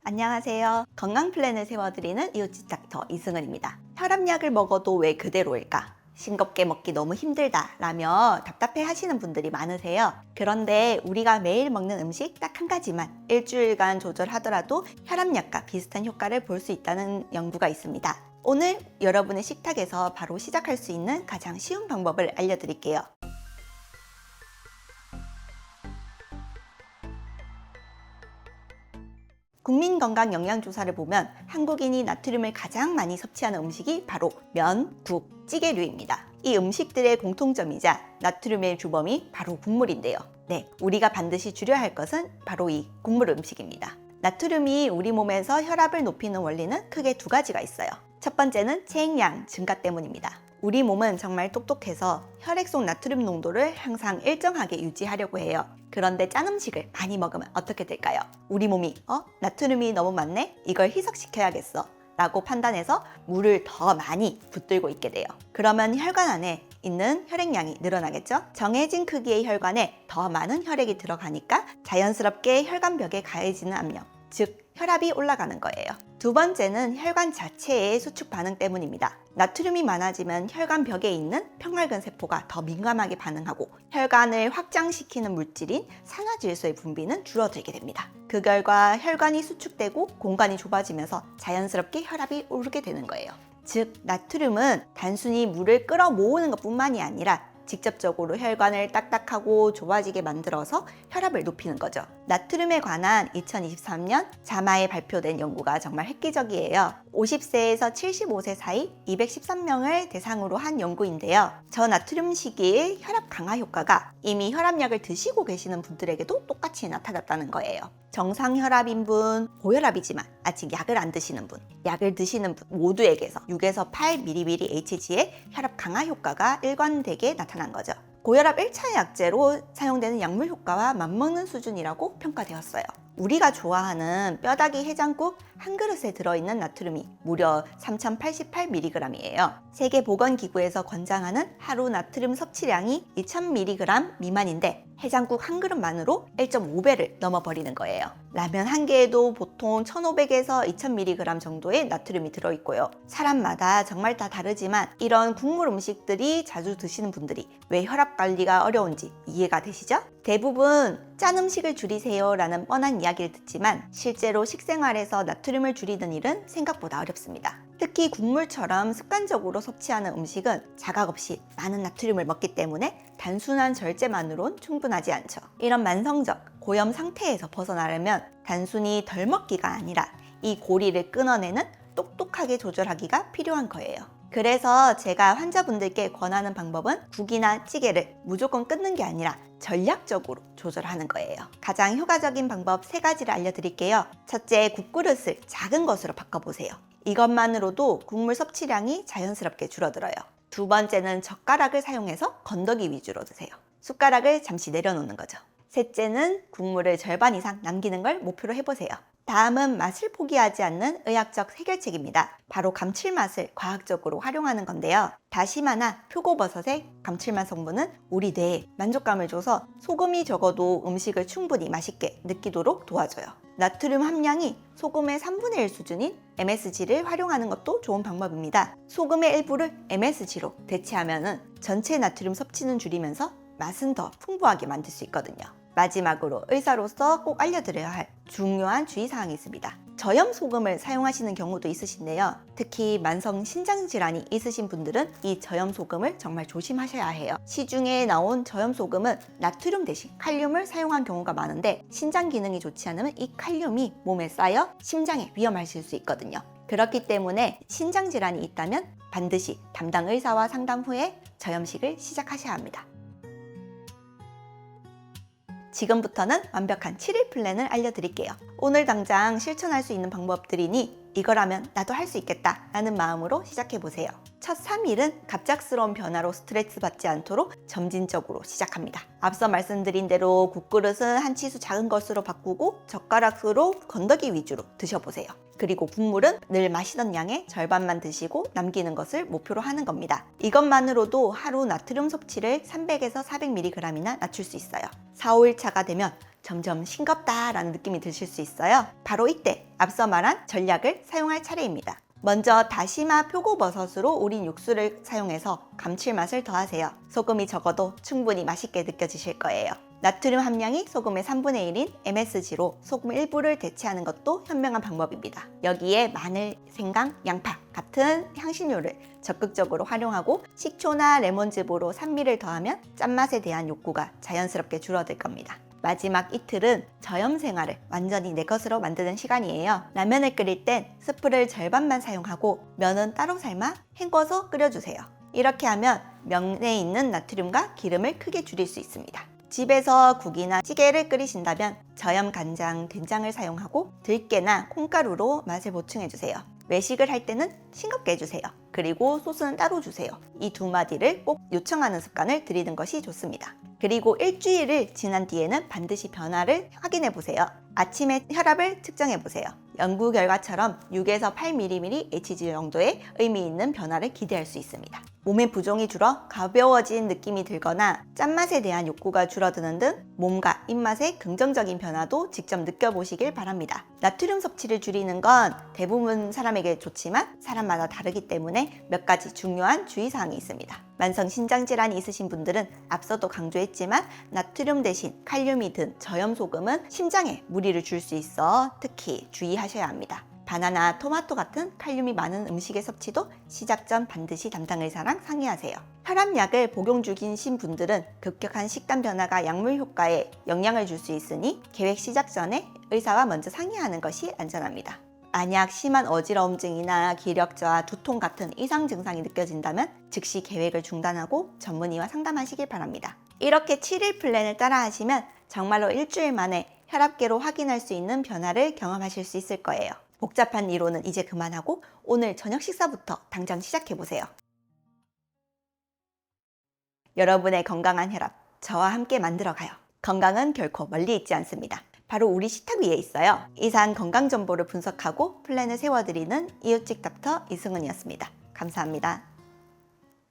안녕하세요. 건강 플랜을 세워드리는 이웃집 닥터 이승은입니다. 혈압약을 먹어도 왜 그대로일까? 싱겁게 먹기 너무 힘들다 라며 답답해 하시는 분들이 많으세요. 그런데 우리가 매일 먹는 음식 딱 한 가지만 일주일간 조절하더라도 혈압약과 비슷한 효과를 볼 수 있다는 연구가 있습니다. 오늘 여러분의 식탁에서 바로 시작할 수 있는 가장 쉬운 방법을 알려드릴게요. 국민건강영양조사를 보면 한국인이 나트륨을 가장 많이 섭취하는 음식이 바로 면, 국, 찌개류입니다. 이 음식들의 공통점이자 나트륨의 주범이 바로 국물인데요. 네, 우리가 반드시 줄여야 할 것은 바로 이 국물 음식입니다. 나트륨이 우리 몸에서 혈압을 높이는 원리는 크게 두 가지가 있어요. 첫 번째는 체액량 증가 때문입니다. 우리 몸은 정말 똑똑해서 혈액 속 나트륨 농도를 항상 일정하게 유지하려고 해요. 그런데 짠 음식을 많이 먹으면 어떻게 될까요? 우리 몸이 나트륨이 너무 많네? 이걸 희석시켜야겠어 라고 판단해서 물을 더 많이 붙들고 있게 돼요. 그러면 혈관 안에 있는 혈액량이 늘어나겠죠? 정해진 크기의 혈관에 더 많은 혈액이 들어가니까 자연스럽게 혈관벽에 가해지는 압력, 즉 혈압이 올라가는 거예요. 두 번째는 혈관 자체의 수축 반응 때문입니다. 나트륨이 많아지면 혈관 벽에 있는 평활근 세포가 더 민감하게 반응하고 혈관을 확장시키는 물질인 산화질소의 분비는 줄어들게 됩니다. 그 결과 혈관이 수축되고 공간이 좁아지면서 자연스럽게 혈압이 오르게 되는 거예요. 즉, 나트륨은 단순히 물을 끌어모으는 것뿐만이 아니라 직접적으로 혈관을 딱딱하고 좁아지게 만들어서 혈압을 높이는 거죠. 나트륨에 관한 2023년 자마에 발표된 연구가 정말 획기적이에요. 50세에서 75세 사이 213명을 대상으로 한 연구인데요. 저나트륨 시기의 혈압 강화 효과가 이미 혈압약을 드시고 계시는 분들에게도 똑같이 나타났다는 거예요. 정상 혈압인 분, 고혈압이지만 아직 약을 안 드시는 분, 약을 드시는 분 모두에게서 6에서 8mg/Hg의 혈압 강화 효과가 일관되게 나타난 거죠. 고혈압 1차 약제로 사용되는 약물 효과와 맞먹는 수준이라고 평가되었어요. 우리가 좋아하는 뼈다귀 해장국 한 그릇에 들어있는 나트륨이 무려 3088mg이에요. 세계보건기구에서 권장하는 하루 나트륨 섭취량이 2000mg 미만인데 해장국 한 그릇만으로 1.5배를 넘어버리는 거예요. 라면 한 개에도 보통 1500에서 2000mg 정도의 나트륨이 들어있고요. 사람마다 정말 다 다르지만 이런 국물 음식들이 자주 드시는 분들이 왜 혈압 관리가 어려운지 이해가 되시죠? 대부분 짠 음식을 줄이세요 라는 뻔한 이야기를 듣지만 실제로 식생활에서 나트륨을 줄이는 일은 생각보다 어렵습니다. 특히 국물처럼 습관적으로 섭취하는 음식은 자각 없이 많은 나트륨을 먹기 때문에 단순한 절제만으론 충분하지 않죠. 이런 만성적 고염 상태에서 벗어나려면 단순히 덜 먹기가 아니라 이 고리를 끊어내는 똑똑하게 조절하기가 필요한 거예요. 그래서 제가 환자분들께 권하는 방법은 국이나 찌개를 무조건 끊는 게 아니라 전략적으로 조절하는 거예요. 가장 효과적인 방법 3가지를 알려드릴게요. 첫째, 국그릇을 작은 것으로 바꿔보세요. 이것만으로도 국물 섭취량이 자연스럽게 줄어들어요. 두 번째는 젓가락을 사용해서 건더기 위주로 드세요. 숟가락을 잠시 내려놓는 거죠. 셋째는 국물을 절반 이상 남기는 걸 목표로 해보세요. 다음은 맛을 포기하지 않는 의학적 해결책입니다. 바로 감칠맛을 과학적으로 활용하는 건데요. 다시마나 표고버섯의 감칠맛 성분은 우리 뇌에 만족감을 줘서 소금이 적어도 음식을 충분히 맛있게 느끼도록 도와줘요. 나트륨 함량이 소금의 3분의 1 수준인 MSG를 활용하는 것도 좋은 방법입니다. 소금의 일부를 MSG로 대체하면 전체 나트륨 섭취는 줄이면서 맛은 더 풍부하게 만들 수 있거든요. 마지막으로 의사로서 꼭 알려드려야 할 중요한 주의사항이 있습니다. 저염 소금을 사용하시는 경우도 있으신데요. 특히 만성 신장 질환이 있으신 분들은 이 저염 소금을 정말 조심하셔야 해요. 시중에 나온 저염 소금은 나트륨 대신 칼륨을 사용한 경우가 많은데 신장 기능이 좋지 않으면 이 칼륨이 몸에 쌓여 심장에 위험하실 수 있거든요. 그렇기 때문에 신장 질환이 있다면 반드시 담당 의사와 상담 후에 저염식을 시작하셔야 합니다. 지금부터는 완벽한 7일 플랜을 알려드릴게요. 오늘 당장 실천할 수 있는 방법들이니 이거라면 나도 할 수 있겠다 라는 마음으로 시작해보세요. 첫 3일은 갑작스러운 변화로 스트레스 받지 않도록 점진적으로 시작합니다. 앞서 말씀드린 대로 국그릇은 한 치수 작은 것으로 바꾸고 젓가락으로 건더기 위주로 드셔보세요. 그리고 국물은 늘 마시던 양의 절반만 드시고 남기는 것을 목표로 하는 겁니다. 이것만으로도 하루 나트륨 섭취를 300에서 400mg이나 낮출 수 있어요. 4, 5일차가 되면 점점 싱겁다라는 느낌이 드실 수 있어요. 바로 이때 앞서 말한 전략을 사용할 차례입니다. 먼저 다시마 표고버섯으로 우린 육수를 사용해서 감칠맛을 더하세요. 소금이 적어도 충분히 맛있게 느껴지실 거예요. 나트륨 함량이 소금의 3분의 1인 MSG로 소금 일부를 대체하는 것도 현명한 방법입니다. 여기에 마늘, 생강, 양파 같은 향신료를 적극적으로 활용하고 식초나 레몬즙으로 산미를 더하면 짠맛에 대한 욕구가 자연스럽게 줄어들 겁니다. 마지막 이틀은 저염 생활을 완전히 내 것으로 만드는 시간이에요. 라면을 끓일 땐 스프를 절반만 사용하고 면은 따로 삶아 헹궈서 끓여주세요. 이렇게 하면 면에 있는 나트륨과 기름을 크게 줄일 수 있습니다. 집에서 국이나 찌개를 끓이신다면 저염 간장, 된장을 사용하고 들깨나 콩가루로 맛을 보충해주세요. 외식을 할 때는 싱겁게 해주세요. 그리고 소스는 따로 주세요. 이 두 마디를 꼭 요청하는 습관을 들이는 것이 좋습니다. 그리고 일주일을 지난 뒤에는 반드시 변화를 확인해 보세요. 아침에 혈압을 측정해 보세요. 연구 결과처럼 6에서 8mmHg 정도의 의미 있는 변화를 기대할 수 있습니다. 몸의 부종이 줄어 가벼워진 느낌이 들거나 짠맛에 대한 욕구가 줄어드는 등 몸과 입맛의 긍정적인 변화도 직접 느껴보시길 바랍니다. 나트륨 섭취를 줄이는 건 대부분 사람에게 좋지만 사람마다 다르기 때문에 몇 가지 중요한 주의사항이 있습니다. 만성 신장질환이 있으신 분들은 앞서도 강조했지만 나트륨 대신 칼륨이 든 저염소금은 심장에 무리를 줄 수 있어 특히 주의하셔야 합니다. 바나나, 토마토 같은 칼륨이 많은 음식의 섭취도 시작 전 반드시 담당 의사랑 상의하세요. 혈압약을 복용 중이신 분들은 급격한 식단 변화가 약물 효과에 영향을 줄 수 있으니 계획 시작 전에 의사와 먼저 상의하는 것이 안전합니다. 만약 심한 어지러움증이나 기력 저하, 두통 같은 이상 증상이 느껴진다면 즉시 계획을 중단하고 전문의와 상담하시길 바랍니다. 이렇게 7일 플랜을 따라 하시면 정말로 일주일 만에 혈압계로 확인할 수 있는 변화를 경험하실 수 있을 거예요. 복잡한 이론은 이제 그만하고 오늘 저녁 식사부터 당장 시작해보세요. 여러분의 건강한 혈압, 저와 함께 만들어가요. 건강은 결코 멀리 있지 않습니다. 바로 우리 식탁 위에 있어요. 이상 건강 정보를 분석하고 플랜을 세워드리는 이웃집 닥터 이승은이었습니다. 감사합니다.